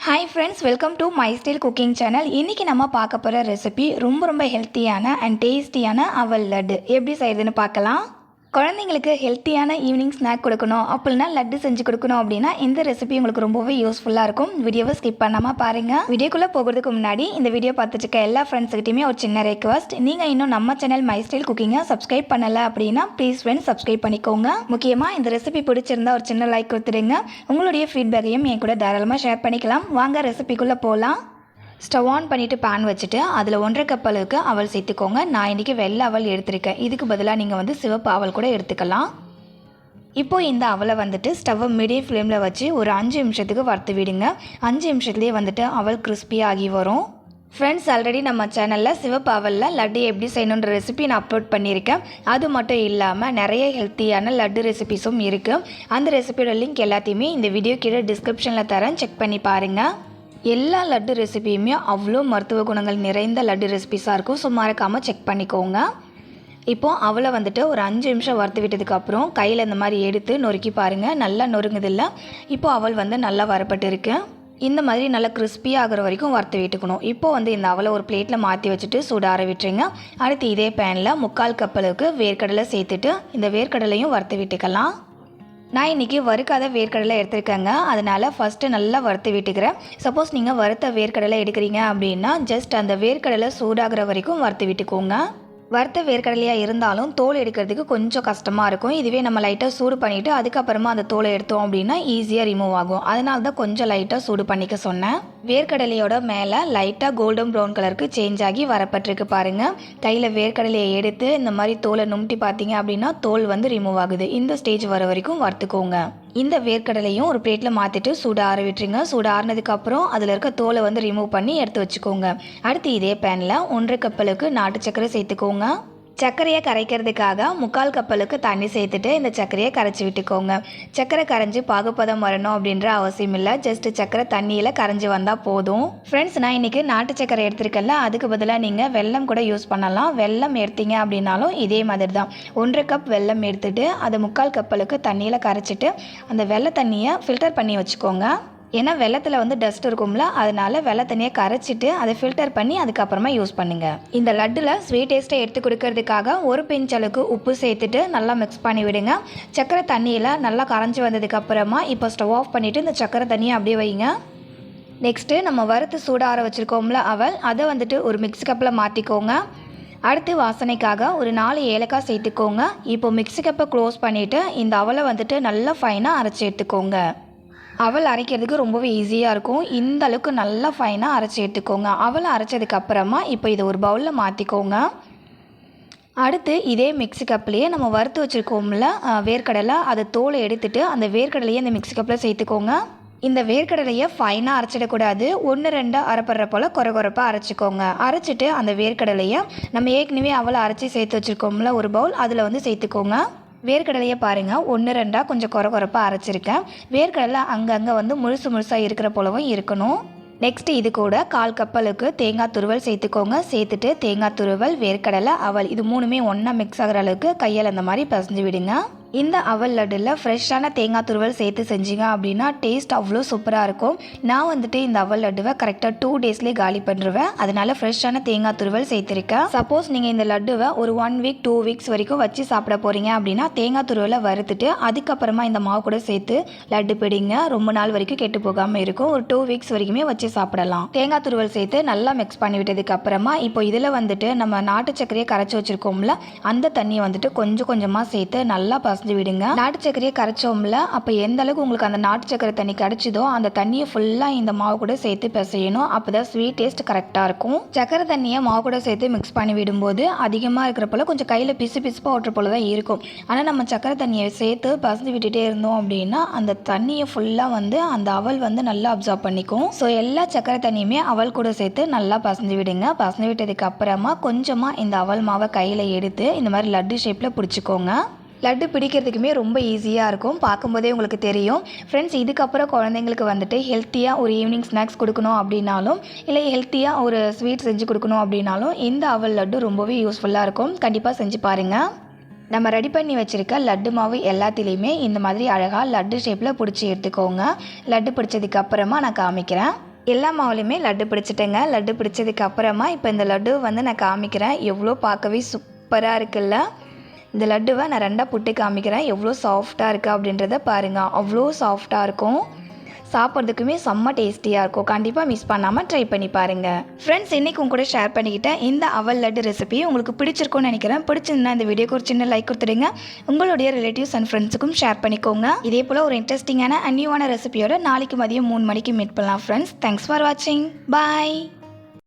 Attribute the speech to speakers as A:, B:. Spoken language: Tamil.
A: Hi friends, welcome to my style cooking channel. இன்றைக்கி நம்ம பார்க்க போகிற ரெசிபி ரொம்ப ஹெல்த்தியான அண்ட் டேஸ்டியான அவல் லட்டு எப்படி செய்யுதுன்னு பார்க்கலாம். குழந்தைங்களுக்கு ஹெல்த்தியான ஈவினிங் ஸ்நாக் கொடுக்கணும் அப்படின்னா லட்டு செஞ்சு கொடுக்கணும் அப்படின்னா இந்த ரெசிபி உங்களுக்கு ரொம்பவே யூஸ்ஃபுல்லாக இருக்கும். வீடியோவை ஸ்கிப் பண்ணாமல் பாருங்கள். வீடியோக்குள்ளே போகிறதுக்கு முன்னாடி இந்த வீடியோ பார்த்துட்டு இருக்க எல்லா ஃப்ரெண்ட்ஸ்கிட்டையுமே ஒரு சின்ன ரெக்வஸ்ட், நீங்கள் இன்னும் நம்ம சேனல் மை ஸ்டைல் குக்கிங்கை சப்ஸ்கிரைப் பண்ணலை அப்படின்னா ப்ளீஸ் ஃப்ரெண்ட்ஸ் சப்ஸ்கிரைப் பண்ணிக்கோங்க. முக்கியமாக இந்த ரெசிபி பிடிச்சிருந்தா ஒரு சின்ன லைக் கொடுத்துடுங்க. உங்களுடைய ஃபீட்பேக்கையும் என் கூட தாராளமாக ஷேர் பண்ணிக்கலாம். வாங்க ரெசிபிக்குள்ளே போகலாம். ஸ்டவ் ஆன் பண்ணிவிட்டு பேன் வச்சுட்டு அதில் 1.5 கப் அளவுக்கு அவல் சேர்த்துக்கோங்க. நான் இன்றைக்கி வெள்ளை அவல் எடுத்திருக்கேன். இதுக்கு பதிலாக நீங்கள் சிவப்பு அவல் கூட எடுத்துக்கலாம். இப்போது இந்த அவலை ஸ்டவ்வை மீடியம் ஃப்ளேமில் வச்சு ஒரு 5 நிமிஷத்துக்கு வறுத்து விடுங்க. 5 நிமிஷத்துலேயே அவல் கிறிஸ்பியாக ஆகி வரும். ஃப்ரெண்ட்ஸ், ஆல்ரெடி நம்ம சேனலில் சிவப்பு அவலில் லட்டு எப்படி செய்யணுன்ற ரெசிபி நான் அப்லோட் பண்ணியிருக்கேன். அது மட்டும் இல்லாமல் நிறைய ஹெல்த்தியான லட்டு ரெசிபிஸும் இருக்குது. அந்த ரெசிபியோட லிங்க் எல்லாத்தையுமே இந்த வீடியோ கீழே டிஸ்கிரிப்ஷனில் தரேன், செக் பண்ணி பாருங்கள். எல்லா லட்டு ரெசிபியுமே அவ்வளோ மருத்துவ குணங்கள் நிறைந்த லட்டு ரெசிபிஸாக இருக்கும். ஸோ மறக்காமல் செக் பண்ணிக்கோங்க. இப்போது அவளை ஒரு 5 நிமிஷம் வறுத்து விட்டதுக்கப்புறம் கையில் இந்த மாதிரி எடுத்து நொறுக்கி பாருங்கள். நல்லா நொறுங்குதில்ல. இப்போது அவள் நல்லா வரப்பட்டு இருக்கு. இந்த மாதிரி நல்லா கிறிஸ்பியாக ஆகிற வரைக்கும் வறுத்து விட்டுக்கணும். இப்போது இந்த அவலை ஒரு பிளேட்டில் மாற்றி வச்சுட்டு சூடார விட்டுருங்க. அடுத்து இதே பேனில் 3/4 கப் அளவுக்கு வேர்க்கடலை சேர்த்துட்டு இந்த வேர்க்கடலையும் வறுத்து விட்டுக்கலாம். நான் இன்றைக்கி வறுக்காத வேர்க்கடலை எடுத்துருக்கேங்க. அதனால் ஃபஸ்ட்டு நல்லா வறுத்து விட்டுக்கிறேன். சப்போஸ் நீங்கள் வறுத்த வேர்க்கடலை எடுக்கிறீங்க அப்படின்னா ஜஸ்ட் அந்த வேர்க்கடலை சூடாகிற வரைக்கும் வறுத்து விட்டுக்கோங்க. வறுத்த வேர்க்கடலையாக இருந்தாலும் தோல் எடுக்கிறதுக்கு கொஞ்சம் கஷ்டமாக இருக்கும். இதுவே நம்ம லைட்டாக சூடு பண்ணிவிட்டு அதுக்கப்புறமா அந்த தோலை எடுத்தோம் அப்படின்னா ஈஸியாக ரிமூவ் ஆகும். அதனால தான் கொஞ்சம் லைட்டாக சூடு பண்ணிக்க சொன்னேன். வேர்க்கடலையோட மேலே லைட்டாக கோல்டன் ப்ரௌன் கலருக்கு சேஞ்ச் ஆகி வரப்பட்டிருக்கு பாருங்கள். கையில் வேர்க்கடலையை எடுத்து இந்த மாதிரி தோலை நும்ட்டி பார்த்தீங்க அப்படின்னா தோல் ரிமூவ் ஆகுது. இந்த ஸ்டேஜ் வர வரைக்கும் வறுத்துக்கோங்க. இந்த வேர்க்கடலையும் ஒரு பிளேட்டில் மாற்றிட்டு சூடு ஆற விட்டுருங்க. சூடு ஆறினதுக்கப்புறம் அதில் இருக்க தோலை ரிமூவ் பண்ணி எடுத்து வச்சுக்கோங்க. அடுத்து இதே பேனில் 1.5 கப் அளவுக்கு நாட்டு சர்க்கரை சேர்த்துக்கோங்க. சர்க்கரையை கரைக்கிறதுக்காக 3/4 கப் அளவுக்கு தண்ணி சேர்த்துட்டு இந்த சர்க்கரையை கரைச்சி விட்டுக்கோங்க. சர்க்கரை கரைஞ்சி பாகுப்பதம் வரணும் அப்படின்ற அவசியம் இல்லை. ஜஸ்ட் சர்க்கரை தண்ணியில் கரைஞ்சி வந்தால் போதும். ஃப்ரெண்ட்ஸ், நான் இன்றைக்கி நாட்டு சர்க்கரை எடுத்துருக்கேன்ல, அதுக்கு பதிலாக நீங்கள் வெல்லம் கூட யூஸ் பண்ணலாம். வெல்லம் எடுத்தீங்க அப்படின்னாலும் இதே மாதிரி தான். 1.5 கப் வெல்லம் எடுத்துகிட்டு அதை 3/4 கப் அளவுக்கு தண்ணியில் கரைச்சிட்டு அந்த வெள்ளை தண்ணியை ஃபில்டர் பண்ணி வச்சுக்கோங்க. ஏன்னா வெள்ளத்தில் டஸ்ட் இருக்கும்ல, அதனால வெள்ளை தண்ணியை கரைச்சிட்டு அதை ஃபில்டர் பண்ணி அதுக்கப்புறமா யூஸ் பண்ணுங்கள். இந்த லட்டில் ஸ்வீட் டேஸ்ட்டை எடுத்து கொடுக்கறதுக்காக ஒரு பிஞ்ச் அளவுக்கு உப்பு சேர்த்துட்டு நல்லா மிக்ஸ் பண்ணி விடுங்க. சர்க்கரை தண்ணியில் நல்லா கரைஞ்சி வந்ததுக்கப்புறமா இப்போ ஸ்டவ் ஆஃப் பண்ணிவிட்டு இந்த சர்க்கரை தண்ணியை அப்படியே வைங்க. நெக்ஸ்ட்டு நம்ம வறுத்து சூடார வச்சுருக்கோம்ல அவல், அதை ஒரு மிக்ஸி கப்பில் மாற்றிக்கோங்க. அடுத்து வாசனைக்காக ஒரு 4 ஏலக்காய் சேர்த்துக்கோங்க. இப்போ மிக்ஸி கப்பை க்ளோஸ் பண்ணிவிட்டு இந்த அவலை நல்லா ஃபைனாக அரைச்சி எடுத்துக்கோங்க. அவல் அரைக்கிறதுக்கு ரொம்பவே ஈஸியாக இருக்கும். இந்த அளவுக்கு நல்லா ஃபைனாக அரைச்சி எடுத்துக்கோங்க. அவலை அரைச்சதுக்கப்புறமா இப்போ இதை ஒரு பவுலில் மாற்றிக்கோங்க. அடுத்து இதே மிக்ஸி கப்லேயே நம்ம வறுத்து வச்சுருக்கோம்ல வேர்க்கடலை, அதை தோலை எடுத்துகிட்டு அந்த வேர்க்கடலையே இந்த மிக்ஸி கப்பில் சேர்த்துக்கோங்க. இந்த வேர்க்கடலையை ஃபைனாக அரைச்சிடக்கூடாது. 1-2 அரைப்படுற போல் குறைப்பாக அரைச்சிக்கோங்க. அரைச்சிட்டு அந்த வேர்க்கடலையை நம்ம ஏற்கனவே அவலை அரைச்சி சேர்த்து வச்சுருக்கோம்ல ஒரு பவுல், அதில் சேர்த்துக்கோங்க. வேர்க்கடலையை பாருங்கள், 1-2 கொஞ்சம் குறைப்பாக அரைச்சிருக்கேன். வேர்க்கடலை அங்கங்கே முழுசாக இருக்கிற போலவும் இருக்கணும். நெக்ஸ்ட்டு இது கூட 1/4 கப் அளவுக்கு தேங்காய் துருவல் சேர்த்துக்கோங்க. சேர்த்துட்டு தேங்காய் துருவல், வேர்க்கடலை, அவல் இது மூணுமே ஒன்றா மிக்ஸ் ஆகிற அளவுக்கு கையால் அந்த மாதிரி பிசைஞ்சு விடுங்க. இந்த அவல் லட்டில் ஃப்ரெஷ்ஷான தேங்காய் துருவல் சேர்த்து செஞ்சீங்க அப்படின்னா டேஸ்ட் அவ்வளோ சூப்பராக இருக்கும். நான் இந்த அவல் லட்டுவை கரெக்டாக 2 டேஸ்லேயே காலி பண்ணிடுவேன். அதனால் ஃப்ரெஷ்ஷான தேங்காய் துருவல் சேர்த்துருக்கேன். சப்போஸ் நீங்கள் இந்த லட்டுவை ஒரு 1 வீக் 2 வீக்ஸ் வரைக்கும் வச்சு சாப்பிட போகிறீங்க அப்படின்னா தேங்காய் துருவலை வறுத்துட்டு அதுக்கப்புறமா இந்த மாவு கூட சேர்த்து லட்டு பிடிங்க. ரொம்ப நாள் வரைக்கும் கெட்டு போகாமல் இருக்கும். ஒரு 2 வீக்ஸ் வரைக்குமே வச்சு சாப்பிடலாம். தேங்காய் துருவல் சேர்த்து நல்லா மிக்ஸ் பண்ணி விட்டதுக்கு அப்புறமா இப்போ இதில் நம்ம நாட்டு சர்க்கரையை கரைச்சி வச்சுருக்கோம்ல, அந்த தண்ணியை கொஞ்சம் கொஞ்சமாக சேர்த்து நல்லா விடுங்க. நாட்டு சர்க்கரையை கரைச்சோம்ல, அப்போ எந்த அளவுக்கு உங்களுக்கு அந்த நாட்டு சர்க்கரை தண்ணி கிடைச்சதோ அந்த தண்ணியை ஃபுல்லாக இந்த மாவு கூட சேர்த்து பிசையணும். அப்போதான் ஸ்வீட் டேஸ்ட் கரெக்டாக இருக்கும். சர்க்கரை தண்ணியை மாவு கூட சேர்த்து மிக்ஸ் பண்ணி விடும்போது அதிகமாக இருக்கிற போல கொஞ்சம் கையில் பிசுப்பாக ஓட்டுற போல தான் இருக்கும். ஆனால் நம்ம சர்க்கரை தண்ணியை சேர்த்து பசந்து விட்டுட்டே இருந்தோம் அப்படின்னா அந்த தண்ணியை ஃபுல்லாக அந்த அவல் நல்லா அப்சார்ப் பண்ணிக்கும். ஸோ எல்லா சர்க்கரை தண்ணியுமே அவல் கூட சேர்த்து நல்லா பசந்து விடுங்க. பசந்து விட்டதுக்கு அப்புறமா கொஞ்சமாக இந்த அவல் மாவை கையில் எடுத்து இந்த மாதிரி லட்டு ஷேப்பில் பிடிச்சிக்கோங்க. லட்டு பிடிக்கிறதுக்குமே ரொம்ப ஈஸியாக இருக்கும். பார்க்கும்போதே உங்களுக்கு தெரியும். ஃப்ரெண்ட்ஸ், இதுக்கப்புறம் குழந்தைங்களுக்கு ஹெல்த்தியாக ஒரு ஈவினிங் ஸ்நாக்ஸ் கொடுக்கணும் அப்படின்னாலும் இல்லை ஹெல்த்தியாக ஒரு ஸ்வீட் செஞ்சு கொடுக்கணும் அப்படின்னாலும் இந்த அவல் லட்டு ரொம்பவே யூஸ்ஃபுல்லாக இருக்கும். கண்டிப்பாக செஞ்சு பாருங்கள். நம்ம ரெடி பண்ணி வச்சுருக்க லட்டு மாவு எல்லாத்துலேயுமே இந்த மாதிரி அழகாக லட்டு ஷேப்பில் பிடிச்சி எடுத்துக்கோங்க. லட்டு பிடிச்சதுக்கு அப்புறமா நான் காமிக்கிறேன். எல்லா மாவுலையுமே லட்டு பிடிச்சிட்டேங்க. லட்டு பிடிச்சதுக்கு அப்புறமா இப்போ இந்த லட்டு வந்து நான் காமிக்கிறேன். எவ்வளோ பார்க்கவே சூப்பராக இருக்குல்ல. இந்த லட்டுவை நான் 2ஆக புட்டு காமிக்கிறேன். எவ்வளோ சாஃப்டாக இருக்குது அப்படின்றத பாருங்கள். அவ்வளோ சாஃப்டாக இருக்கும். சாப்பிட்றதுக்குமே செம்ம டேஸ்டியாக இருக்கும். கண்டிப்பாக மிஸ் பண்ணாமல் ட்ரை பண்ணி பாருங்கள். ஃப்ரெண்ட்ஸ், இன்றைக்கி உங்க கூட ஷேர் பண்ணிக்கிட்டேன் இந்த அவல் லட்டு ரெசிபி உங்களுக்கு பிடிச்சிருக்கும்னு நினைக்கிறேன். பிடிச்சிருந்தா இந்த வீடியோக்கு ஒரு சின்ன லைக் கொடுத்துடுங்க. உங்களுடைய ரிலேட்டிவ்ஸ் அண்ட் ஃப்ரெண்ட்ஸுக்கும் ஷேர் பண்ணிக்கோங்க. இதே போல் ஒரு இன்ட்ரெஸ்டிங்கான அண்ட் நியூவான ரெசிபியோட நாளைக்கு மதியம் 3 மணிக்கு மீட் பண்ணலாம் ஃப்ரெண்ட்ஸ். தேங்க்ஸ் ஃபார் வாட்சிங். பாய்.